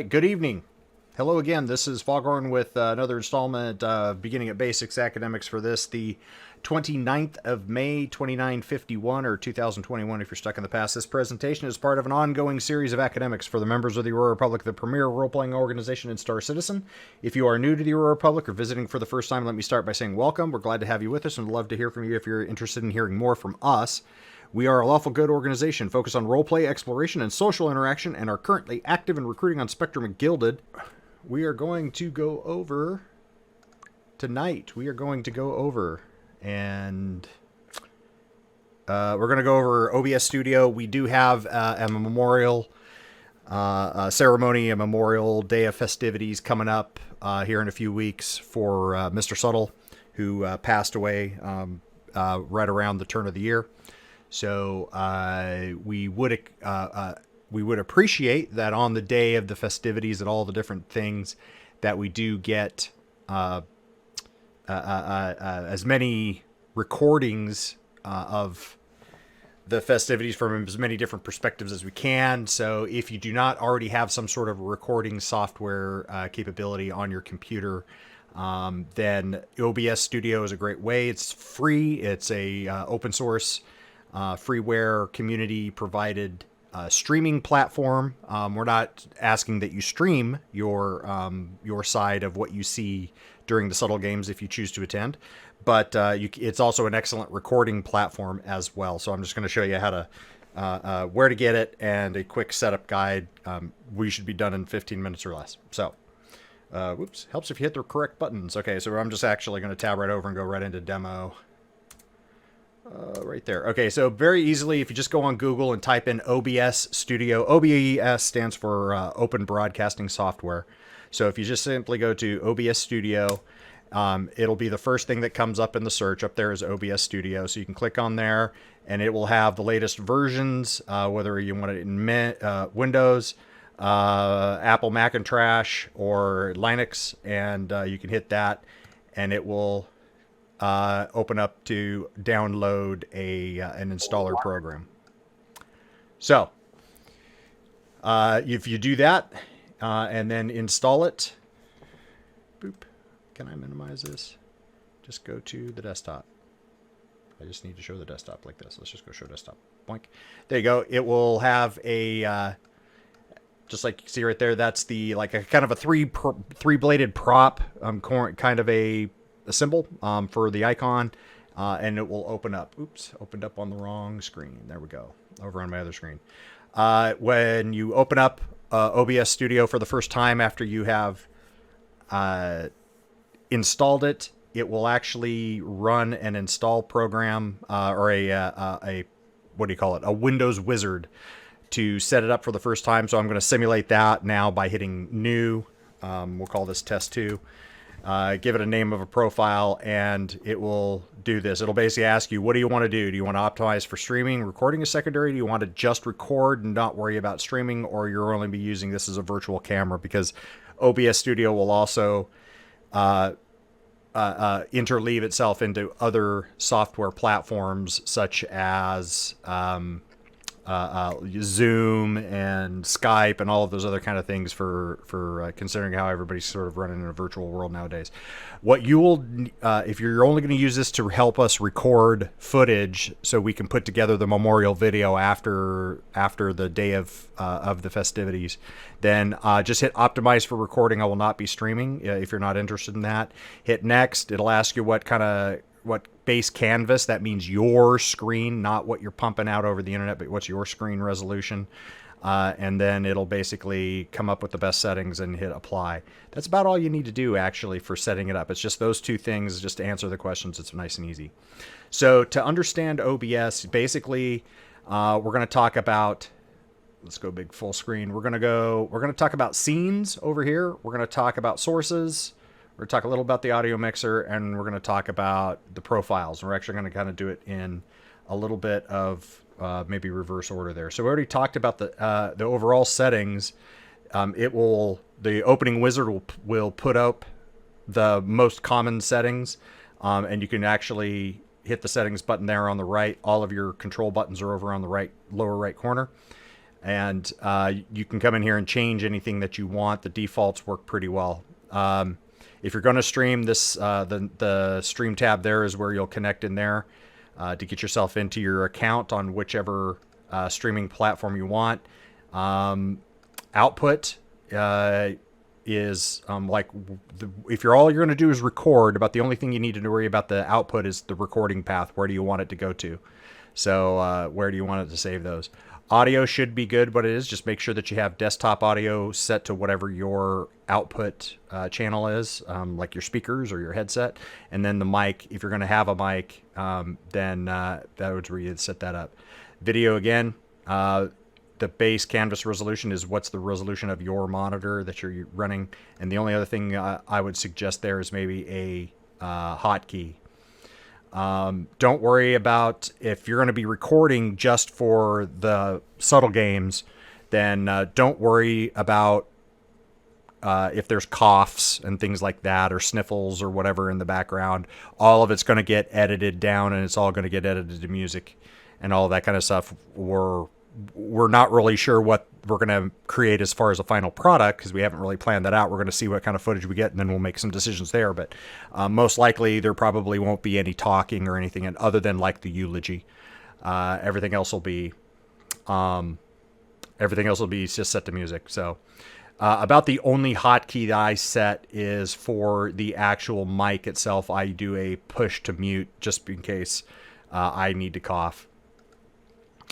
right, good evening. Hello again. This is Foghorn with another installment beginning at Basics Academics for this, the 29th of May, 2951 or 2021 if you're stuck in the past. This presentation is part of an ongoing series of academics for the members of the Aurora Republic, the premier role-playing organization in Star Citizen. If you are new to the Aurora Republic or visiting for the first time, let me start by saying welcome. We're glad to have you with us and would love to hear from you if you're interested in hearing more from us. We are a lawful good organization focused on roleplay, exploration, and social interaction, and are currently active in recruiting on Spectrum and Gilded. We are going to go over tonight. And we're going to go over OBS Studio. We do have a memorial ceremony, a memorial day of festivities coming up here in a few weeks for Mr. Subtle, who passed away right around the turn of the year. So we would appreciate that on the day of the festivities and all the different things that we do get as many recordings of the festivities from as many different perspectives as we can. So if you do not already have some sort of recording software capability on your computer, then OBS Studio is a great way. It's free. It's a open source freeware community provided streaming platform. We're not asking that you stream your side of what you see during the Subtle games if you choose to attend, but it's also an excellent recording platform as well. So I'm just going to show you how to where to get it and a quick setup guide. We should be done in 15 minutes or less. So whoops, helps if you hit the correct buttons. Okay, so I'm just actually going to tab right over and go right into demo. Right there. Okay, so very easily, if you just go on Google and type in OBS Studio, OBS stands for Open Broadcasting Software. So if you just simply go to OBS Studio, it'll be the first thing that comes up in the search. Up there is OBS Studio. So you can click on there, and it will have the latest versions, whether you want it in Windows, Apple Macintosh, or Linux, and you can hit that, and it will open up to download an installer program. So if you do that and then install it, boop, can I minimize this? Just go to the desktop. I just need to show the desktop like this. Let's just go show desktop. Boink. There you go. It will have a just like you see right there. That's the like a kind of a three-bladed prop, kind of a symbol for the icon, and it will open up. Oops, opened up on the wrong screen. There we go. Over on my other screen. When you open up OBS Studio for the first time after you have installed it, it will actually run an install program or a what do you call it? A Windows wizard to set it up for the first time. So I'm going to simulate that now by hitting New. We'll call this Test 2. Give it a name of a profile, and it will do this. It'll basically ask you, what do you want to do? Do you want to optimize for streaming, recording is secondary? Do you want to just record and not worry about streaming, or you're only be using this as a virtual camera? Because OBS Studio will also interleave itself into other software platforms such as Zoom and Skype and all of those other kind of things for considering how everybody's sort of running in a virtual world nowadays. What you will, if you're only going to use this to help us record footage so we can put together the memorial video after the day of the festivities, then just hit optimize for recording. I will not be streaming if you're not interested in that. Hit next. It'll ask you what base canvas. That means your screen, not what you're pumping out over the internet, but what's your screen resolution. And then it'll basically come up with the best settings and hit apply. That's about all you need to do actually for setting it up. It's just those two things just to answer the questions. It's nice and easy. So to understand OBS, basically we're going to talk about, let's go big full screen. We're going to talk about scenes over here. We're going to talk about sources. We're going to talk a little about the audio mixer, and we're going to talk about the profiles. We're actually going to kind of do it in a little bit of maybe reverse order there. So we already talked about the overall settings. The opening wizard will put up the most common settings, and you can actually hit the settings button there on the right. All of your control buttons are over on the right lower right corner. And you can come in here and change anything that you want. The defaults work pretty well. If you're going to stream this, the stream tab there is where you'll connect in there to get yourself into your account on whichever streaming platform you want. Output is if all you're going to do is record, about the only thing you need to worry about the output is the recording path. Where do you want it to go to? So where do you want it to save those? Audio should be good, but it is. Just make sure that you have desktop audio set to whatever your output channel is, like your speakers or your headset. And then the mic, if you're going to have a mic, then that would where you set that up. Video, again, the base canvas resolution is what's the resolution of your monitor that you're running. And the only other thing I would suggest there is maybe a hotkey. Don't worry about if you're going to be recording just for the subtle games, then don't worry about if there's coughs and things like that or sniffles or whatever in the background. All of it's going to get edited down, and it's all going to get edited to music and all that kind of stuff. We're not really sure what we're going to create as far as a final product because we haven't really planned that out. We're going to see what kind of footage we get, and then we'll make some decisions there. But most likely there probably won't be any talking or anything other than like the eulogy. Everything else will be just set to music. So about the only hotkey that I set is for the actual mic itself. I do a push to mute just in case I need to cough.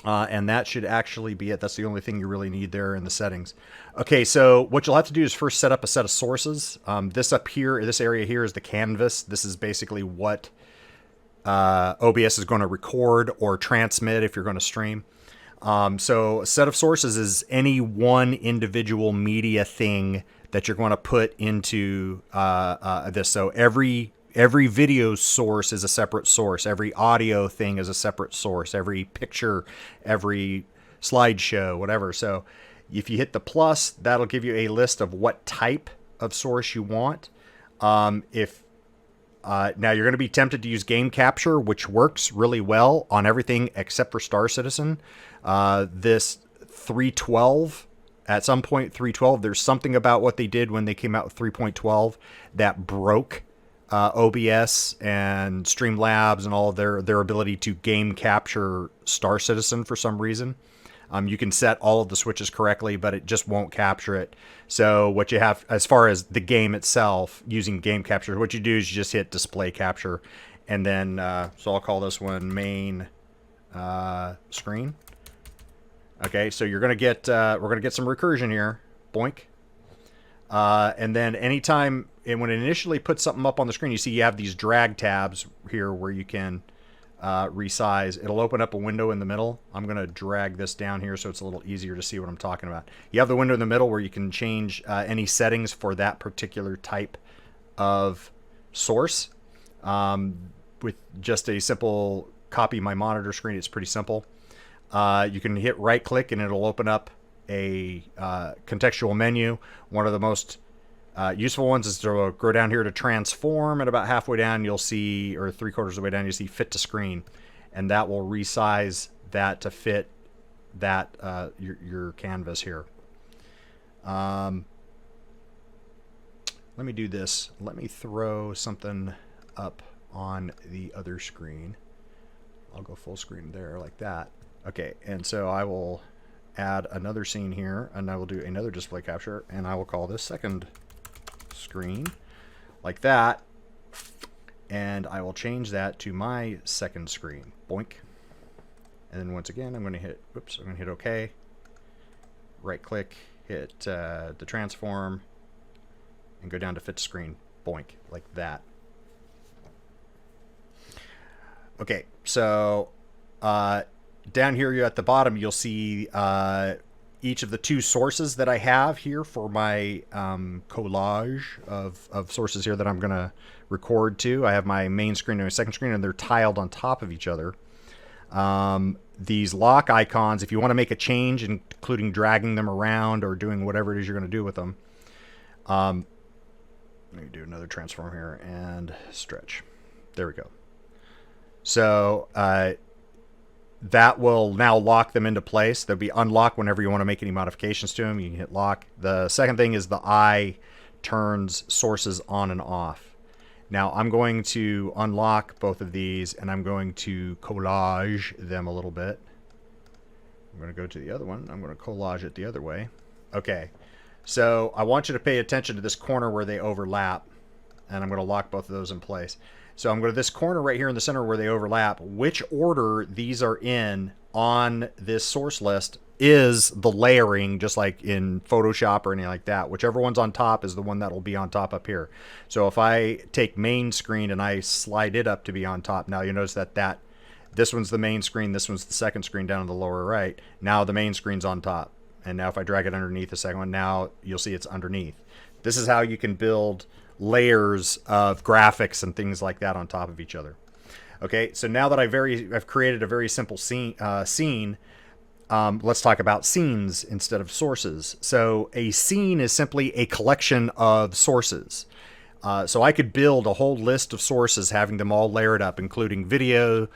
And that should actually be it. That's the only thing you really need there in the settings. Okay, so what you'll have to do is first set up a set of sources. This up here, this area here is the canvas. This is basically what OBS is going to record or transmit if you're going to stream. So a set of sources is any one individual media thing that you're going to put into this. So every video source is a separate source. Every audio thing is a separate source. Every picture, every slideshow, whatever. So if you hit the plus, that'll give you a list of what type of source you want. Now you're going to be tempted to use game capture, which works really well on everything except for Star Citizen. This 312, at some point 312, there's something about what they did when they came out with 3.12 that broke OBS and Streamlabs and all of their ability to game capture Star Citizen for some reason. You can set all of the switches correctly, but it just won't capture it. So what you have, as far as the game itself, using game capture, what you do is you just hit display capture, and then so I'll call this one main screen. Okay, so you're gonna get we're gonna get some recursion here. Boink. And then anytime, and when it initially puts something up on the screen, you see you have these drag tabs here where you can resize. It'll open up a window in the middle. I'm going to drag this down here so it's a little easier to see what I'm talking about. You have the window in the middle where you can change any settings for that particular type of source. With just a simple copy my monitor screen, it's pretty simple. You can hit right click and it'll open up a contextual menu. One of the most useful ones is to go down here to transform, and about halfway down you'll see, or 3/4 of the way down, you see fit to screen, and that will resize that to fit that your canvas here. Let me do this. Let me throw something up on the other screen. I'll go full screen there like that. Okay, and so I will add another scene here, and I will do another display capture, and I will call this second screen like that, and I will change that to my second screen. Boink. And then once again I'm going to hit OK, right click, hit the transform, and go down to fit screen. Boink, like that. Okay, so down here at the bottom you'll see each of the two sources that I have here for my collage of sources here that I'm going to record to. I have my main screen and my second screen, and they're tiled on top of each other. These lock icons, if you want to make a change, including dragging them around or doing whatever it is you're going to do with them. Let me do another transform here and stretch. There we go. So that will now lock them into place. They'll be unlocked whenever you want to make any modifications to them. You can hit lock. The second thing is the eye turns sources on and off. Now I'm going to unlock both of these, and I'm going to collage them a little bit. I'm going to go to the other one. I'm going to collage it the other way. Okay, so I want you to pay attention to this corner where they overlap, and I'm going to lock both of those in place. So I'm going to this corner right here in the center where they overlap. Which order these are in on this source list is the layering, just like in Photoshop or anything like that. Whichever one's on top is the one that will be on top up here. So if I take main screen and I slide it up to be on top, now you'll notice that this one's the main screen, this one's the second screen down in the lower right. Now the main screen's on top. And now if I drag it underneath the second one, now you'll see it's underneath. This is how you can build layers of graphics and things like that on top of each other. Okay, so now that I've created a very simple scene, let's talk about scenes instead of sources. So a scene is simply a collection of sources. So I could build a whole list of sources, having them all layered up, including video,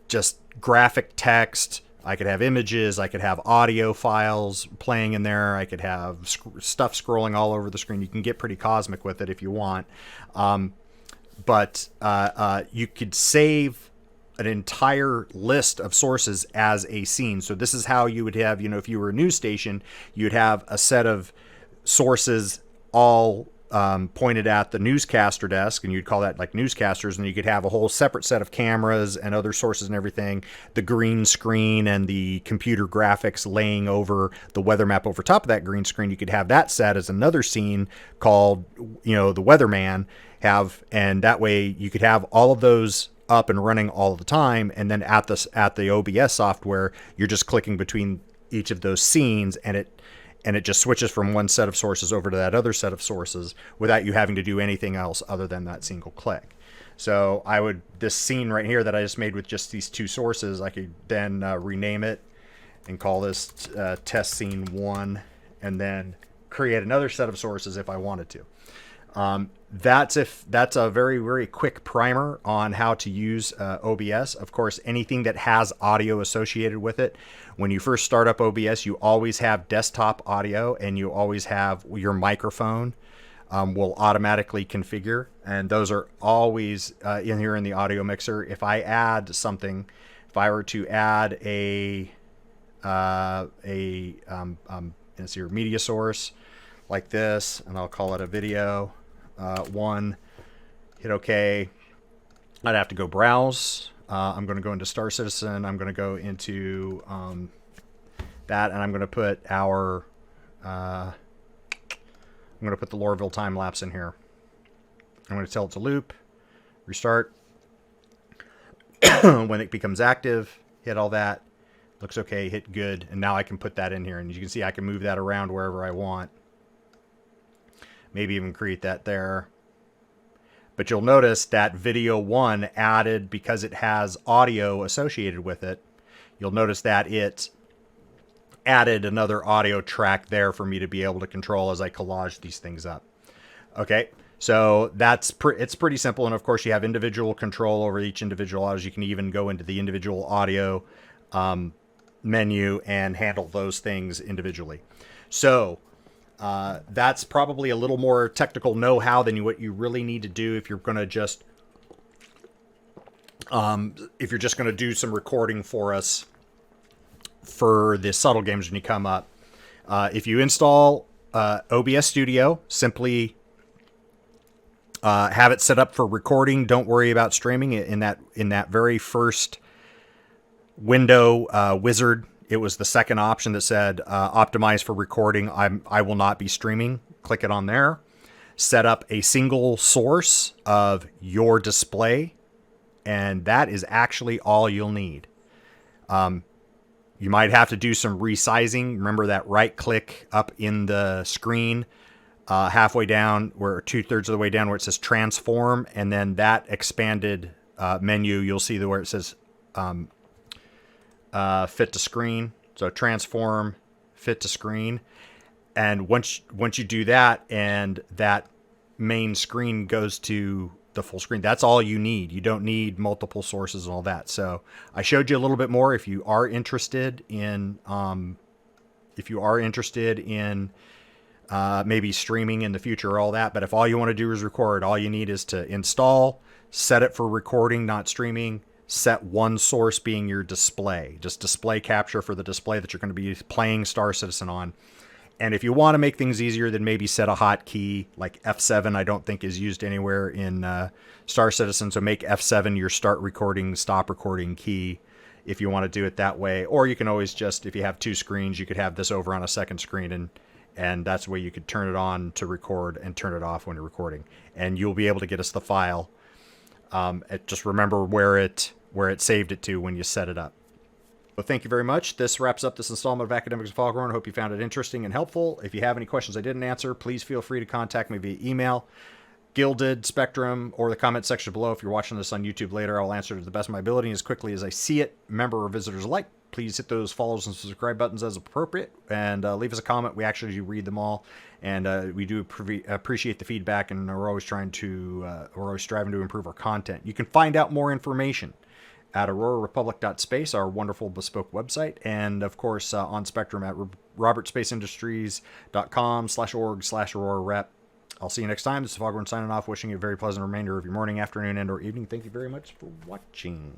just graphic text. I could have images, I could have audio files playing in there, I could have stuff scrolling all over the screen. You can get pretty cosmic with it if you want. But you could save an entire list of sources as a scene. So this is how you would have, if you were a news station, you'd have a set of sources all pointed at the newscaster desk, and you'd call that like newscasters, and you could have a whole separate set of cameras and other sources and everything, the green screen and the computer graphics laying over the weather map over top of that green screen. You could have that set as another scene called, the weatherman and that way you could have all of those up and running all the time. And then at the OBS software, you're just clicking between each of those scenes, and it just switches from one set of sources over to that other set of sources without you having to do anything else other than that single click. So this scene right here that I just made with just these two sources, I could then rename it and call this test scene 1, and then create another set of sources if I wanted to. That's a very, very quick primer on how to use OBS. Of course, anything that has audio associated with it, when you first start up OBS, you always have desktop audio, and you always have your microphone will automatically configure, and those are always in here in the audio mixer. If I add something, if I were to add it's your media source like this, and I'll call it a video 1, hit OK. I'd have to go browse. I'm going to go into Star Citizen. I'm going to go into that, and I'm going to put I'm going to put the Lorville time lapse in here. I'm going to tell it to loop, restart. When it becomes active, hit all that. Looks okay, hit good, and now I can put that in here, and you can see I can move that around wherever I want. Maybe even create that there. But you'll notice that video 1 added, because it has audio associated with it, you'll notice that it added another audio track there for me to be able to control as I collage these things up. Okay, so it's pretty simple, and of course you have individual control over each individual audio. You can even go into the individual audio menu and handle those things individually. So that's probably a little more technical know-how than what you really need to do if you're going to just do some recording for us for the subtle games when you come up. If you install OBS Studio, simply have it set up for recording. Don't worry about streaming it in that very first window wizard. It was the second option that said optimize for recording. I will not be streaming. Click it on there. Set up a single source of your display, and that is actually all you'll need. You might have to do some resizing. Remember that right click up in the screen halfway down, where 2/3 of the way down, where it says transform, and then that expanded menu, you'll see where it says fit to screen. So transform, fit to screen. And once you do that, and that main screen goes to the full screen. That's all you need. You don't need multiple sources and all that. So I showed you a little bit more. If you are interested in, maybe streaming in the future or all that, but if all you want to do is record, all you need is to install, set it for recording, not streaming, set one source being your display, just display capture for the display that you're going to be playing Star Citizen on. And if you want to make things easier, then maybe set a hotkey like F7. I don't think is used anywhere in Star Citizen. So make F7 your start recording, stop recording key if you want to do it that way. Or you can always just, if you have two screens, you could have this over on a second screen, and that's the way you could turn it on to record and turn it off when you're recording. And you'll be able to get us the file. Just remember where it saved it to when you set it up. Well, thank you very much. This wraps up this installment of Academics of Foghorn. I hope you found it interesting and helpful. If you have any questions I didn't answer, please feel free to contact me via email, Gilded, Spectrum, or the comment section below. If you're watching this on YouTube later, I'll answer to the best of my ability and as quickly as I see it. Member or visitors alike, please hit those follows and subscribe buttons as appropriate, and leave us a comment. We actually do read them all, and we do appreciate the feedback, and we're always striving to improve our content. You can find out more information at aurorarepublic.space, our wonderful bespoke website, and of course on Spectrum at robertspaceindustries.com/org/aurorarep. I'll see you next time. This is Foghorn signing off, wishing you a very pleasant remainder of your morning, afternoon, and or evening. Thank you very much for watching.